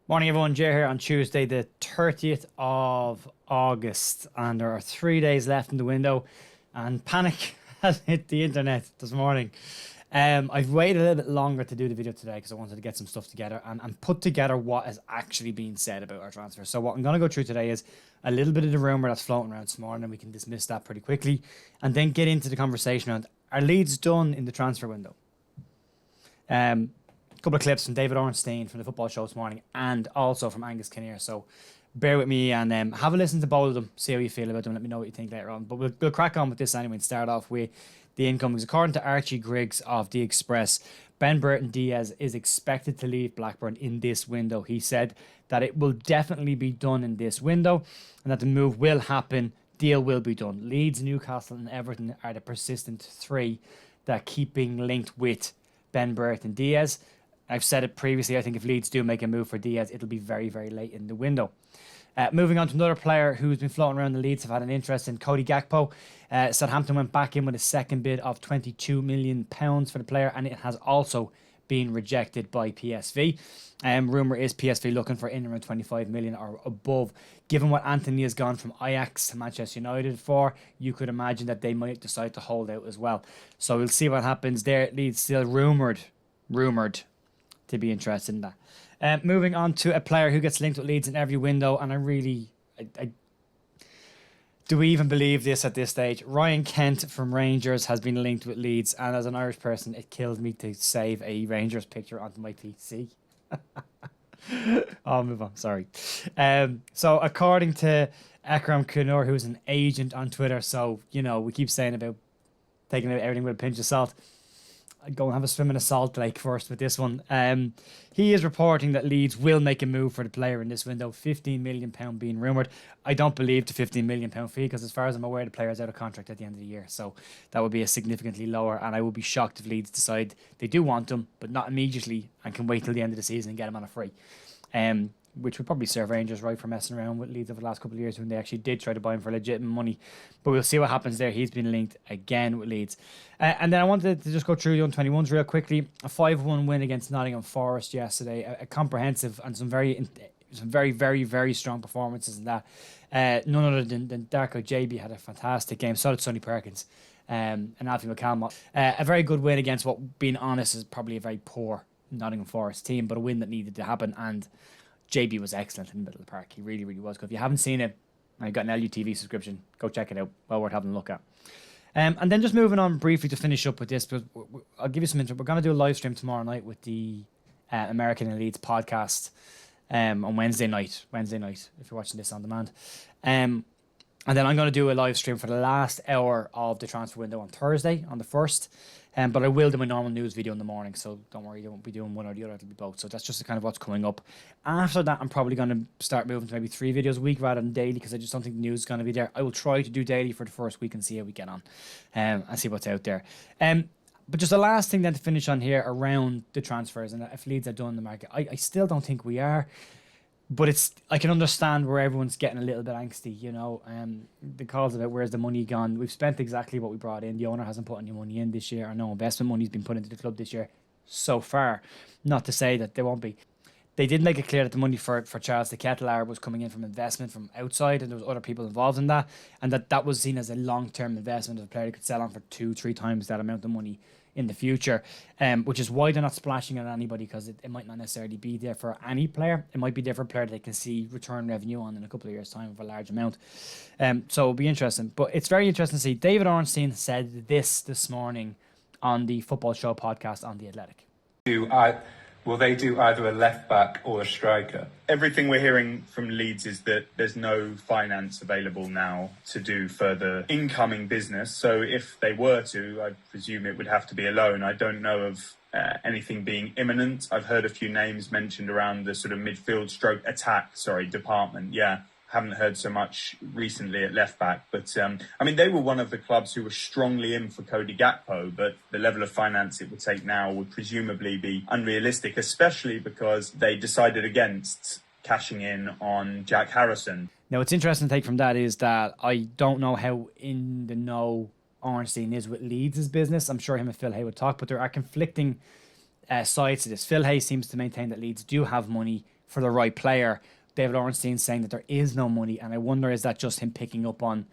Morning, everyone. Jay here on Tuesday, the 30th of August, and there are 3 days left in the window, and panic has hit the internet this morning. I've waited a little bit longer to do the video today because I wanted to get some stuff together and put together what has actually been said about our transfer. So what I'm going to go through today is a little bit of the rumour that's floating around this morning, and we can dismiss that pretty quickly, and then get into the conversation around, are Leeds done in the transfer window? Couple of clips from David Ornstein from the football show this morning and also from Angus Kinnear. So bear with me and have a listen to both of them. See how you feel about them. Let me know what you think later on. But we'll crack on with this anyway and start off with the incomings. According to Archie Griggs of The Express, Ben Burton Diaz is expected to leave Blackburn in this window. He said that it will definitely be done in this window and that the move will happen. Deal will be done. Leeds, Newcastle and Everton are the persistent three that keep being linked with Ben Burton Diaz. I've said it previously, I think if Leeds do make a move for Diaz, it'll be very, very late in the window. Moving on to another player who's been floating around the Leeds, have had an interest in Cody Gakpo. Southampton went back in with a second bid of £22 million for the player, and it has also been rejected by PSV. Rumour is PSV looking for in around 25 million or above. Given what Anthony has gone from Ajax to Manchester United for, you could imagine that they might decide to hold out as well. So we'll see what happens there. Leeds still rumoured to be interested in that. Moving on to a player who gets linked with Leeds in every window, and I do we even believe this at this stage? Ryan Kent from Rangers has been linked with Leeds, and as an Irish person, it kills me to save a Rangers picture onto my PC. I'll move on, sorry. So according to Akram Kunur, who's an agent on Twitter, so, we keep saying about taking out everything with a pinch of salt. I'd go and have a swim in a salt lake first with this one. He is reporting that Leeds will make a move for the player in this window, £15 million being rumoured. I don't believe the £15 million fee because as far as I'm aware, the player is out of contract at the end of the year. So that would be a significantly lower, and I would be shocked if Leeds decide they do want him, but not immediately, and can wait till the end of the season and get him on a free. Which would probably serve Rangers right for messing around with Leeds over the last couple of years when they actually did try to buy him for legitimate money. But we'll see what happens there. He's been linked again with Leeds. And then I wanted to just go through the under-21s real quickly. A 5-1 win against Nottingham Forest yesterday. A comprehensive and some very, very, very strong performances in that. None other than Darko JB had a fantastic game. So did Sonny Perkins and Alfie McCalmont. A very good win against what, being honest, is probably a very poor Nottingham Forest team, but a win that needed to happen. And JB was excellent in the middle of the park. He really, really was good. If you haven't seen it, and you've got an LUTV subscription, go check it out. Well worth having a look at. And then just moving on briefly to finish up with this, because I'll give you some intro. We're going to do a live stream tomorrow night with the American and Leeds podcast on Wednesday night, if you're watching this on demand. And then I'm going to do a live stream for the last hour of the transfer window on Thursday, on the 1st. But I will do my normal news video in the morning, so don't worry, I won't be doing one or the other, it'll be both. So that's just the kind of what's coming up. After that, I'm probably going to start moving to maybe 3 videos a week rather than daily, because I just don't think the news is going to be there. I will try to do daily for the first week and see how we get on, and see what's out there. But just the last thing then to finish on here around the transfers, and if Leeds are done in the market, I still don't think we are. But I can understand where everyone's getting a little bit angsty, the calls about where's the money gone. We've spent exactly what we brought in. The owner hasn't put any money in this year, or no investment money's been put into the club this year so far. Not to say that there won't be. They did make it clear that the money for Charles de Ketelaar was coming in from investment from outside, and there was other people involved in that, and that was seen as a long-term investment of a player that could sell on for 2-3 times that amount of money in the future, which is why they're not splashing on anybody, because it might not necessarily be there for any player. It might be there for a player that they can see return revenue on in a couple of years' time of a large amount. So it'll be interesting. But it's very interesting to see. David Ornstein said this morning on the Football Show podcast on The Athletic. Will they do either a left back or a striker? Everything we're hearing from Leeds is that there's no finance available now to do further incoming business. So if they were to, I presume it would have to be a loan. I don't know of anything being imminent. I've heard a few names mentioned around the sort of midfield department. Yeah. Haven't heard so much recently at left back, but they were one of the clubs who were strongly in for Cody Gakpo, but the level of finance it would take now would presumably be unrealistic, especially because they decided against cashing in on Jack Harrison. Now, what's interesting to take from that is that I don't know how in the know Ornstein is with Leeds' business. I'm sure him and Phil Hay would talk, but there are conflicting sides to this. Phil Hay seems to maintain that Leeds do have money for the right player. David Ornstein saying that there is no money, and I wonder, is that just him picking up on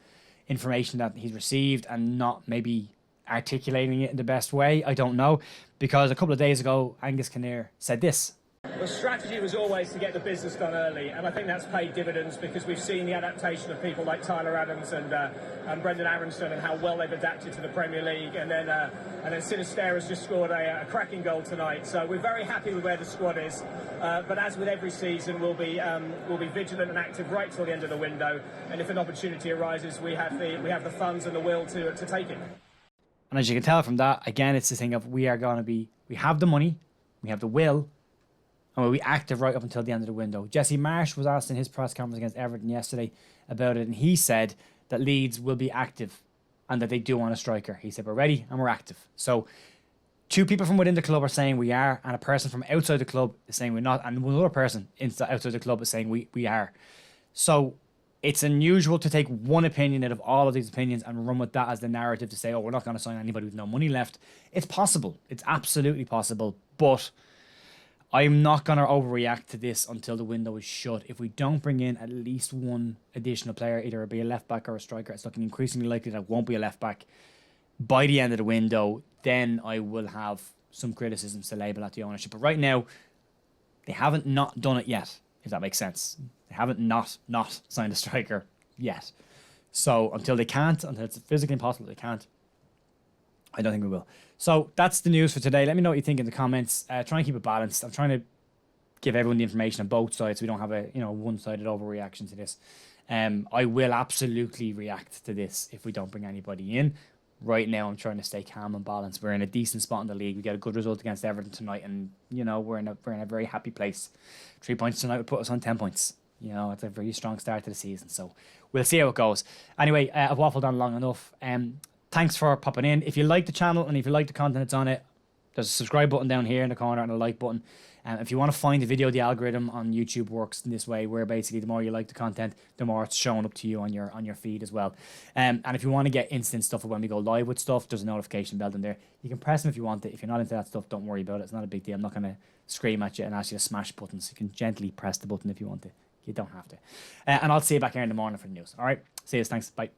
information that he's received and not maybe articulating it in the best way? I don't know, because a couple of days ago Angus Kinnear said this. The strategy was always to get the business done early, and I think that's paid dividends because we've seen the adaptation of people like Tyler Adams and Brendan Aaronsson and how well they've adapted to the Premier League. And then Sinisterra has just scored a cracking goal tonight. So we're very happy with where the squad is. But as with every season, we'll be vigilant and active right till the end of the window. And if an opportunity arises, we have the funds and the will to take it. And as you can tell from that, again, it's the thing of we have the money, we have the will, and we'll be active right up until the end of the window. Jesse Marsh was asked in his press conference against Everton yesterday about it, and he said that Leeds will be active and that they do want a striker. He said, we're ready and we're active. So 2 people from within the club are saying we are, and a person from outside the club is saying we're not, and another person outside the club is saying we are. So it's unusual to take one opinion out of all of these opinions and run with that as the narrative to say, oh, we're not going to sign anybody with no money left. It's possible. It's absolutely possible. But I'm not going to overreact to this until the window is shut. If we don't bring in at least one additional player, either it'll be a left back or a striker, it's looking increasingly likely that it won't be a left back by the end of the window, then I will have some criticisms to label at the ownership. But right now, they haven't not done it yet, if that makes sense. They haven't not signed a striker yet. So until it's physically impossible, they can't. I don't think we will. So that's the news for today. Let me know what you think in the comments. Try and keep it balanced. I'm trying to give everyone the information on both sides so we don't have a one-sided overreaction to this. I will absolutely react to this if we don't bring anybody in. Right now, I'm trying to stay calm and balanced. We're in a decent spot in the league. We got a good result against Everton tonight, and we're in a very happy place. 3 points tonight would put us on 10 points. It's a very strong start to the season. So we'll see how it goes. Anyway, I've waffled on long enough. Thanks for popping in. If you like the channel and if you like the content that's on it, there's a subscribe button down here in the corner and a like button. If you want to find the video, the algorithm on YouTube works in this way, where basically the more you like the content, the more it's showing up to you on your feed as well. And if you want to get instant stuff when we go live with stuff, there's a notification bell in there. You can press them if you want it. If you're not into that stuff, don't worry about it. It's not a big deal. I'm not going to scream at you and ask you to smash buttons. You can gently press the button if you want to. You don't have to. And I'll see you back here in the morning for the news. All right. See you. Thanks. Bye.